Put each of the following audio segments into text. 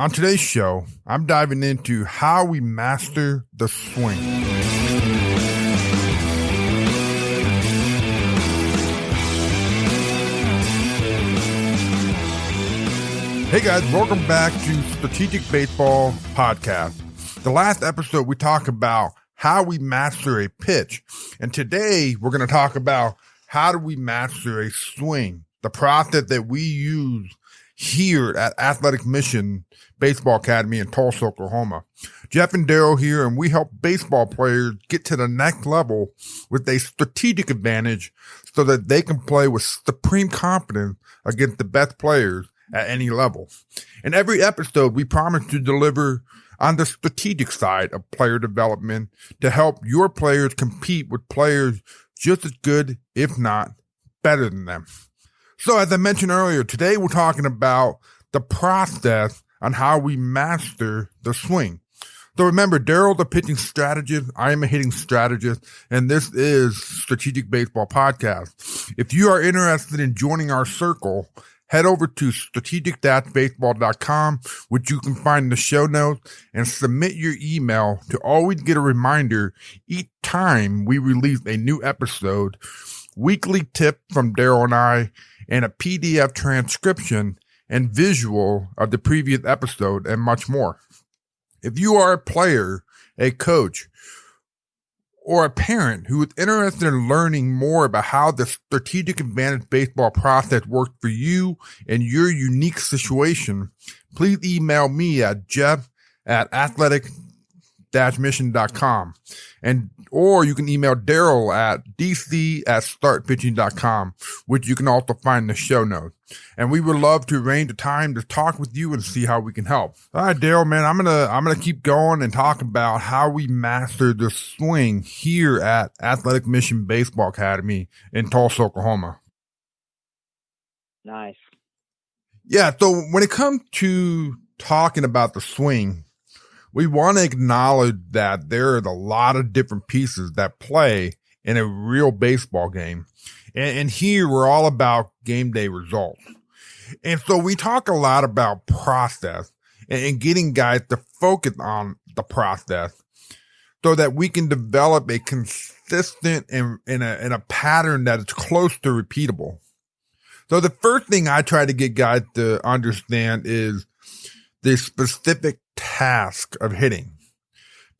On today's show, I'm diving into how we master the swing. Hey guys, welcome back to Strategic Baseball Podcast. The last episode we talked about how we master a pitch, and today we're going to talk about how do we master a swing, the process that we use here at Athletic Mission Baseball Academy in Tulsa, Oklahoma. Geoff and Darrell here, and we help baseball players get to the next level with a strategic advantage so that they can play with supreme confidence against the best players at any level. In every episode, we promise to deliver on the strategic side of player development to help your players compete with players just as good, if not better than them. So as I mentioned earlier, today we're talking about the process on how we master the swing. So remember, Darrell's a pitching strategist. I am a hitting strategist, and this is Strategic Baseball Podcast. If you are interested in joining our circle, head over to strategic-baseball.com, which you can find in the show notes, and submit your email to always get a reminder each time we release a new episode, weekly tip from Darrell and I, and a PDF transcription and visual of the previous episode, and much more. If you are a player, a coach, or a parent who is interested in learning more about how the strategic advantage baseball process works for you and your unique situation, please email me at jeff@athletic-mission.com, or you can email Darrell at dc@startpitching.com, which you can also find in the show notes. And we would love to arrange a time to talk with you and see how we can help. All right, Darrell, man, I'm gonna keep going and talk about how we master the swing here at Athletic Mission Baseball Academy in Tulsa, Oklahoma. Nice. Yeah, so when it comes to talking about the swing, we want to acknowledge that there are a lot of different pieces that play in a real baseball game. And here we're all about game day results. And so we talk a lot about process and getting guys to focus on the process so that we can develop a consistent and in a pattern that is close to repeatable. So the first thing I try to get guys to understand is the specific task of hitting,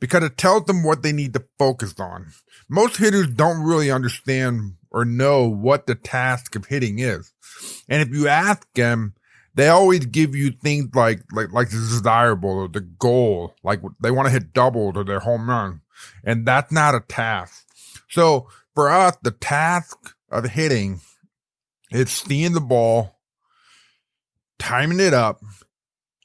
because it tells them what they need to focus on. Most hitters don't really understand or know what the task of hitting is. And if you ask them, they always give you things like the desirable or the goal, like they want to hit doubles or their home run. And that's not a task. So for us, the task of hitting is seeing the ball, timing it up,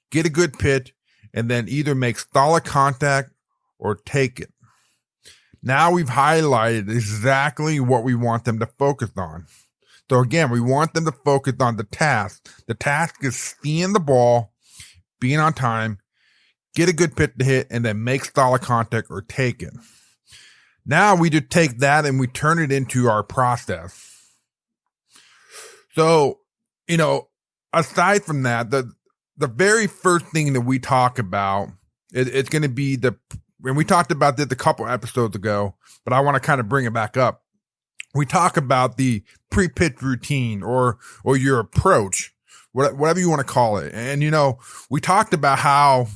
get a good pitch, and then either make solid contact or take it. Now we've highlighted exactly what we want them to focus on. So again, we want them to focus on the task. The task is seeing the ball, being on time, get a good pitch to hit, and then make solid contact or take it. Now we just take that and we turn it into our process. So, aside from that, the very first thing that we talk about, it's going to be and we talked about this a couple episodes ago, but I want to kind of bring it back up. We talk about the pre-pitch routine or your approach, whatever you want to call it. And, we talked about how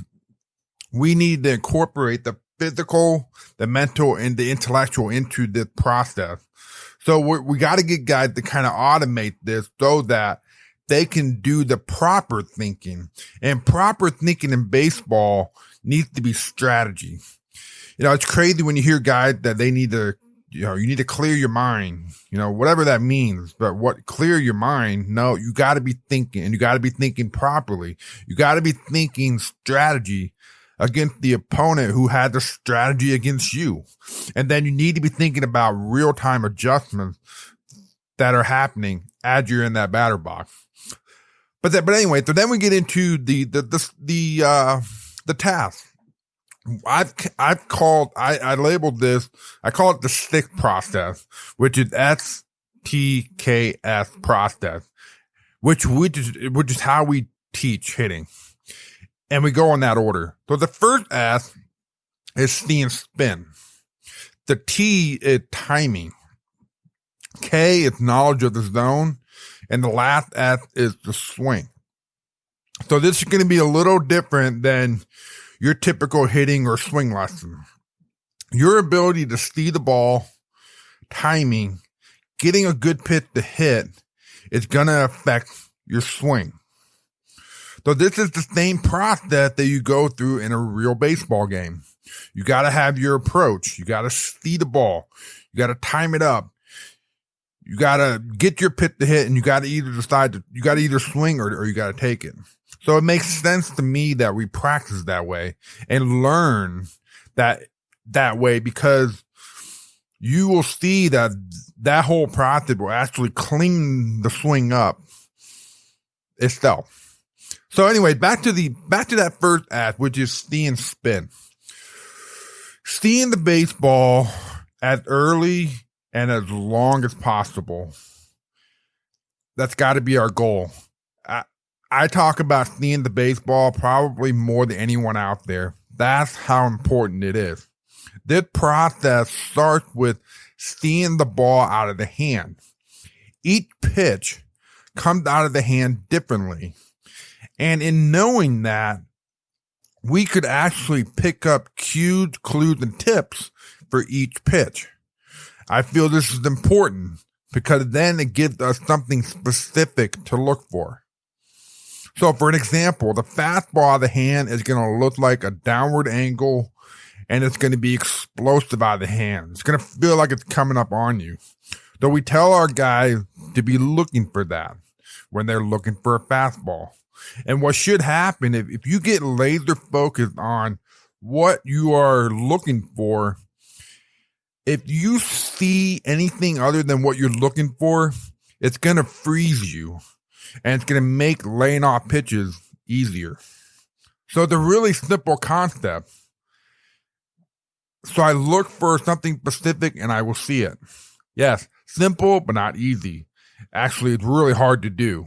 we need to incorporate the physical, the mental, and the intellectual into this process. So we got to get guys to kind of automate this so that they can do the proper thinking. And proper thinking in baseball needs to be strategy. It's crazy when you hear guys that they need to, you need to clear your mind, whatever that means. But clear your mind? No, you got to be thinking, and you got to be thinking properly. You got to be thinking strategy against the opponent who had the strategy against you. And then you need to be thinking about real-time adjustments that are happening as you're in that batter box. But anyway, so then we get into the task. I labeled this, I call it the stick process, which is STKS process, which is how we teach hitting. And we go in that order. So the first S is see and spin. The T is timing. K is knowledge of the zone. And the last S is the swing. So this is going to be a little different than your typical hitting or swing lesson. Your ability to see the ball, timing, getting a good pitch to hit is going to affect your swing. So this is the same process that you go through in a real baseball game. You got to have your approach. You got to see the ball. You got to time it up. You got to get your pitch to hit, and you got to either swing or you got to take it. So it makes sense to me that we practice that way and learn that way, because you will see that whole process will actually clean the swing up itself. So anyway, back to that first act, which is see and spin. Seeing the baseball as early and as long as possible. That's got to be our goal. I talk about seeing the baseball probably more than anyone out there. That's how important it is. This process starts with seeing the ball out of the hand. Each pitch comes out of the hand differently. And in knowing that, we could actually pick up cues, clues, and tips for each pitch. I feel this is important because then it gives us something specific to look for. So for an example, the fastball out of the hand is going to look like a downward angle, and it's going to be explosive out of the hand. It's going to feel like it's coming up on you. So we tell our guys to be looking for that when they're looking for a fastball. And what should happen, if you get laser focused on what you are looking for, if you see anything other than what you're looking for, it's going to freeze you, and it's going to make laying off pitches easier. So it's a really simple concept. So I look for something specific and I will see it. Yes, simple, but not easy. Actually, it's really hard to do.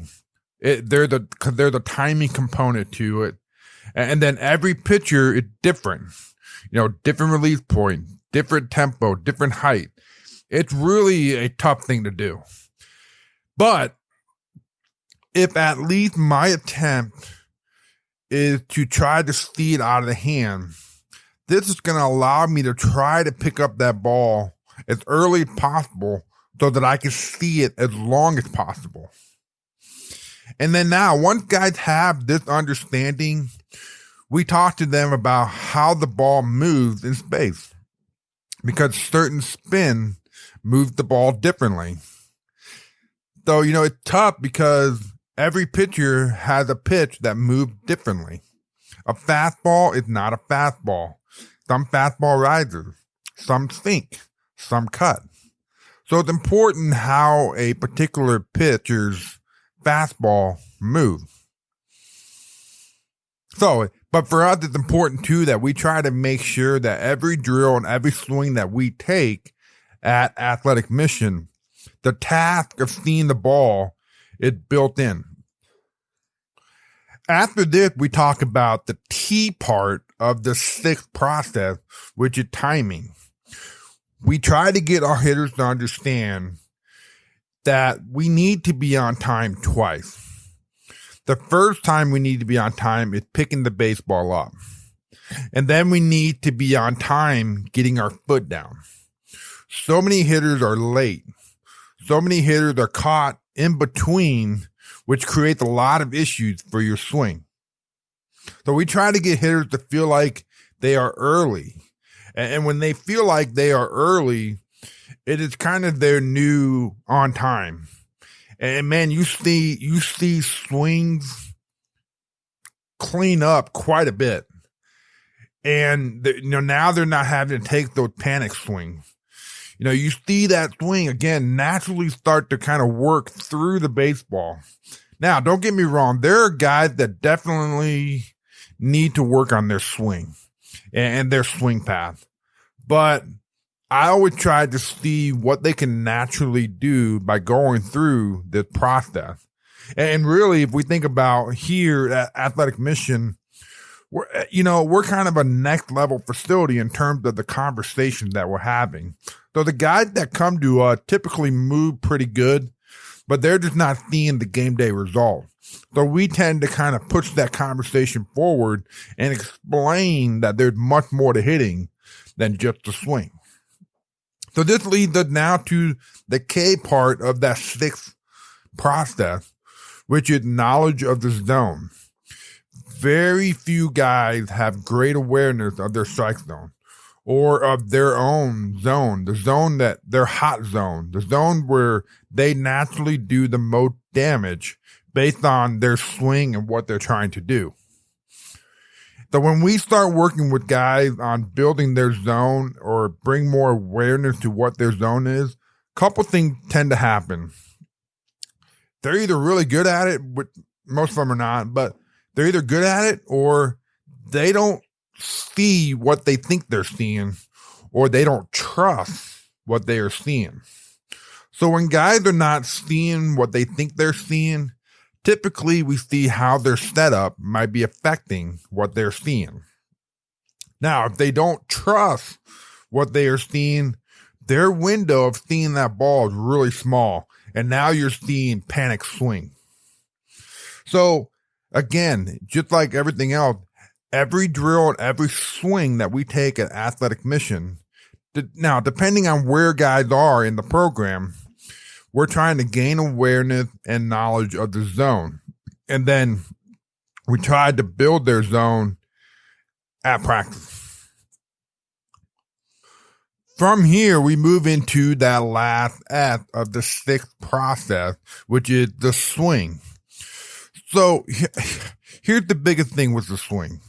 There's a timing component to it. And then every pitcher is different. Different release point, different tempo, different height. It's really a tough thing to do. But if at least my attempt is to try to see it out of the hand, this is going to allow me to try to pick up that ball as early as possible so that I can see it as long as possible. And then now, once guys have this understanding, we talk to them about how the ball moves in space, because certain spin moves the ball differently. So, it's tough because every pitcher has a pitch that moves differently. A fastball is not a fastball. Some fastball rises, some sink, some cut. So it's important how a particular pitcher's fastball moves. But for us, it's important too that we try to make sure that every drill and every swing that we take at Athletic Mission, the task of seeing the ball is built in. After this, we talk about the T part of the sixth process, which is timing. We try to get our hitters to understand that we need to be on time twice. The first time we need to be on time is picking the baseball up. And then we need to be on time getting our foot down. So many hitters are late. So many hitters are caught in between, which creates a lot of issues for your swing. So we try to get hitters to feel like they are early. And when they feel like they are early, it is kind of their new on time. And man, you see swings clean up quite a bit. And now they're not having to take those panic swings. You see that swing again naturally start to kind of work through the baseball. Now, don't get me wrong. There are guys that definitely need to work on their swing and their swing path. But I always try to see what they can naturally do by going through this process. And really, if we think about here at Athletic Mission, we're kind of a next level facility in terms of the conversation that we're having. So the guys that come to typically move pretty good, but they're just not seeing the game day result. So we tend to kind of push that conversation forward and explain that there's much more to hitting than just the swing. So this leads us now to the K part of that sixth process, which is knowledge of the zone. Very few guys have great awareness of their strike zone or of their own zone, the zone that their hot zone, the zone where they naturally do the most damage based on their swing and what they're trying to do. So when we start working with guys on building their zone or bring more awareness to what their zone is, a couple things tend to happen. They're either really good at it, which most of them are not, but they're either good at it or they don't see what they think they're seeing, or they don't trust what they are seeing. So when guys are not seeing what they think they're seeing, typically we see how their setup might be affecting what they're seeing. Now, if they don't trust what they are seeing, their window of seeing that ball is really small, and now you're seeing panic swing. So again, just like everything else, every drill and every swing that we take at Athletic Mission, now depending on where guys are in the program, we're trying to gain awareness and knowledge of the zone. And then we try to build their zone at practice. From here, we move into that last act of the sixth process, which is the swing. So here's the biggest thing with the swing.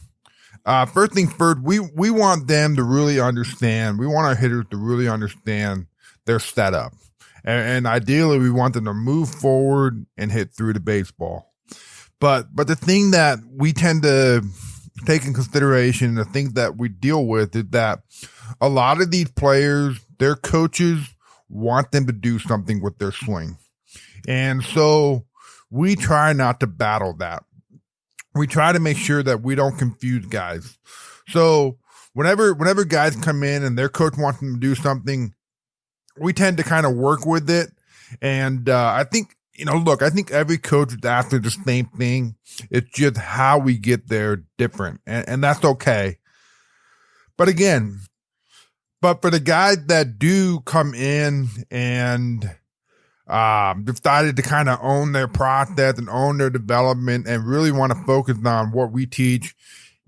First thing first, we want them to really understand, we want our hitters to really understand their setup. And ideally, we want them to move forward and hit through the baseball. But the thing that we tend to take in consideration, the thing that we deal with, is that a lot of these players, their coaches want them to do something with their swing. And so we try not to battle that. We try to make sure that we don't confuse guys. So whenever guys come in and their coach wants them to do something, we tend to kind of work with it. And I think, I think every coach is after the same thing. It's just how we get there different. And that's okay. But again, for the guys that do come in and decided to kind of own their process and own their development and really want to focus on what we teach.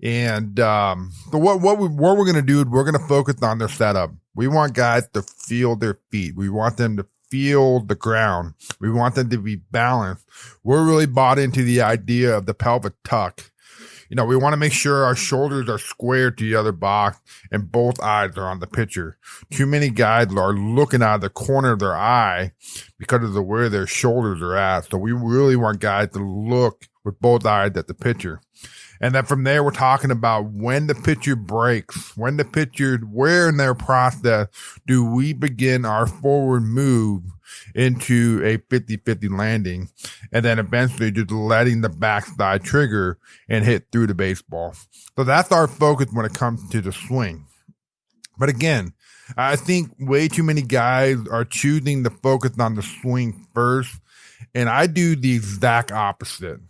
And so what we're going to do is we're going to focus on their setup. We want guys to feel their feet. We want them to feel the ground. We want them to be balanced. We're really bought into the idea of the pelvic tuck. We want to make sure our shoulders are squared to the other box and both eyes are on the pitcher. Too many guys are looking out of the corner of their eye because of where their shoulders are at. So we really want guys to look with both eyes at the pitcher. And then from there, we're talking about when the pitcher breaks, where in their process do we begin our forward move into a 50-50 landing, and then eventually just letting the backside trigger and hit through the baseball. So that's our focus when it comes to the swing. But again, I think way too many guys are choosing to focus on the swing first, and I do the exact opposite.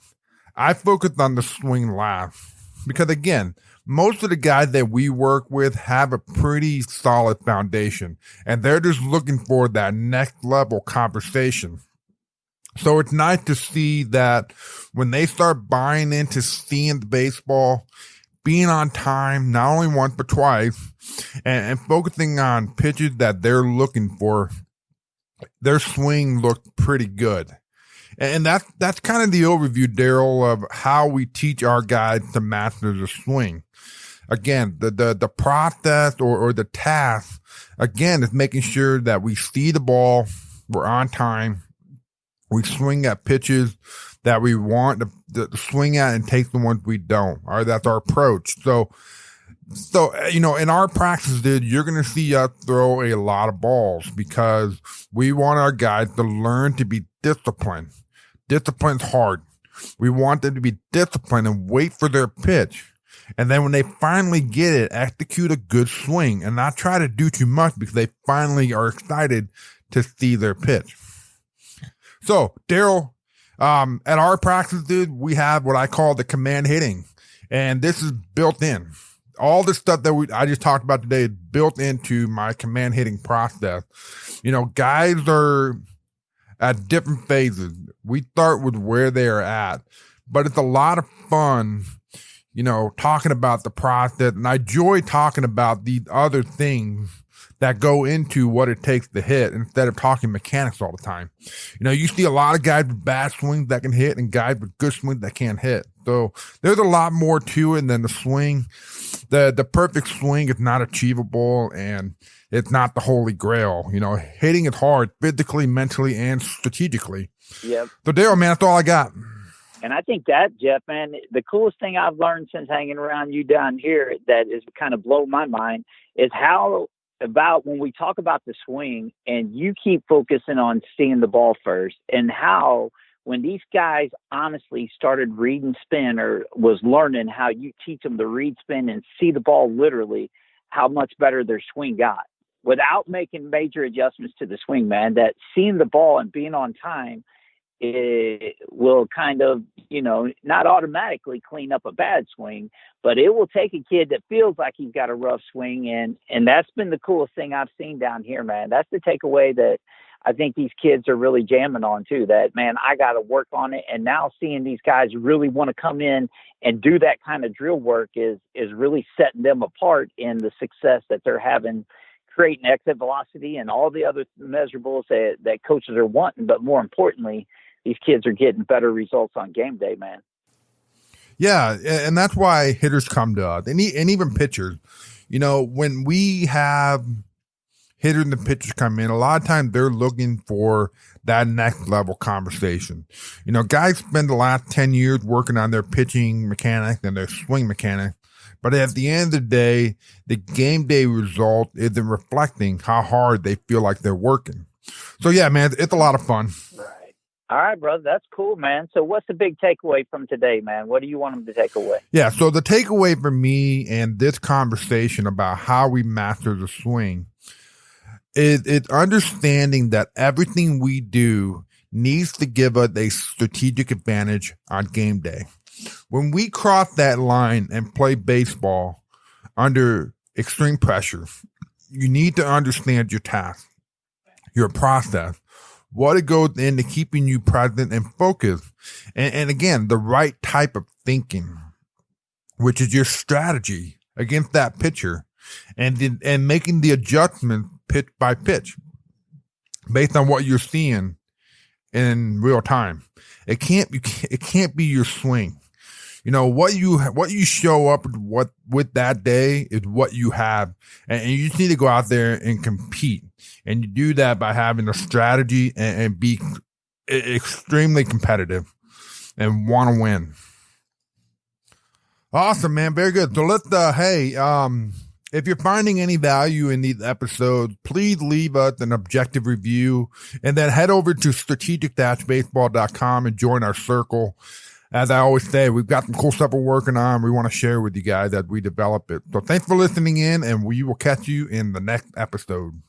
I focus on the swing last because, again, most of the guys that we work with have a pretty solid foundation, and they're just looking for that next level conversation. So it's nice to see that when they start buying into seeing the baseball, being on time, not only once but twice, and focusing on pitches that they're looking for, their swing looked pretty good. And that's kind of the overview, Darrell, of how we teach our guys to master the swing. Again, the process or the task, again, is making sure that we see the ball, we're on time, we swing at pitches that we want to swing at and take the ones we don't. All right, that's our approach. So in our practice, you're going to see us throw a lot of balls because we want our guys to learn to be disciplined. Discipline's hard. We want them to be disciplined and wait for their pitch. And then when they finally get it, execute a good swing and not try to do too much because they finally are excited to see their pitch. So, Darrell, at our practice, dude, we have what I call the command hitting. And this is built in. All the stuff that I just talked about today is built into my command hitting process. You know, guys are at different phases. We start with where they are at, but it's a lot of fun, you know, talking about the process. And I enjoy talking about these other things that go into what it takes to hit instead of talking mechanics all the time. You know, you see a lot of guys with bad swings that can hit and guys with good swings that can't hit. So there's a lot more to it than the swing. The perfect swing is not achievable, and it's not the holy grail. You know, hitting is hard physically, mentally, and strategically. Yep. So Darrell, man, that's all I got. And I think that, Geoff, man, the coolest thing I've learned since hanging around you down here that is kind of blown my mind is how about when we talk about the swing and you keep focusing on seeing the ball first, and how when these guys honestly started reading spin or was learning how you teach them to read spin and see the ball literally, how much better their swing got without making major adjustments to the swing, man. That seeing the ball and being on time, it will kind of, you know, not automatically clean up a bad swing, but it will take a kid that feels like he's got a rough swing. And that's been the coolest thing I've seen down here, man. That's the takeaway that I think these kids are really jamming on too, that, man, I got to work on it. And now seeing these guys really want to come in and do that kind of drill work is really setting them apart in the success that they're having, creating exit velocity and all the other measurables that coaches are wanting. But more importantly, these kids are getting better results on game day, man. Yeah, and that's why hitters come to us, and even pitchers. You know, when we have hitters and the pitchers come in, a lot of times they're looking for that next level conversation. You know, guys spend the last 10 years working on their pitching mechanics and their swing mechanics, but at the end of the day, the game day result isn't reflecting how hard they feel like they're working. So yeah, man, it's a lot of fun. Right. All right, brother. That's cool, man. So what's the big takeaway from today, man? What do you want them to take away? Yeah, so the takeaway for me and this conversation about how we master the swing is it's understanding that everything we do needs to give us a strategic advantage on game day. When we cross that line and play baseball under extreme pressure, you need to understand your task, your process, what it goes into keeping you present and focused. And again, the right type of thinking, which is your strategy against that pitcher, and making the adjustment pitch by pitch based on what you're seeing in real time. It can't be your swing. You know, what you show up with that day is what you have. And you just need to go out there and compete. And you do that by having a strategy and be extremely competitive and want to win. Awesome, man. Very good. So let's, if you're finding any value in these episodes, please leave us an objective review and then head over to strategic-baseball.com and join our circle. As I always say, we've got some cool stuff we're working on. We want to share with you guys as we develop it. So thanks for listening in, and we will catch you in the next episode.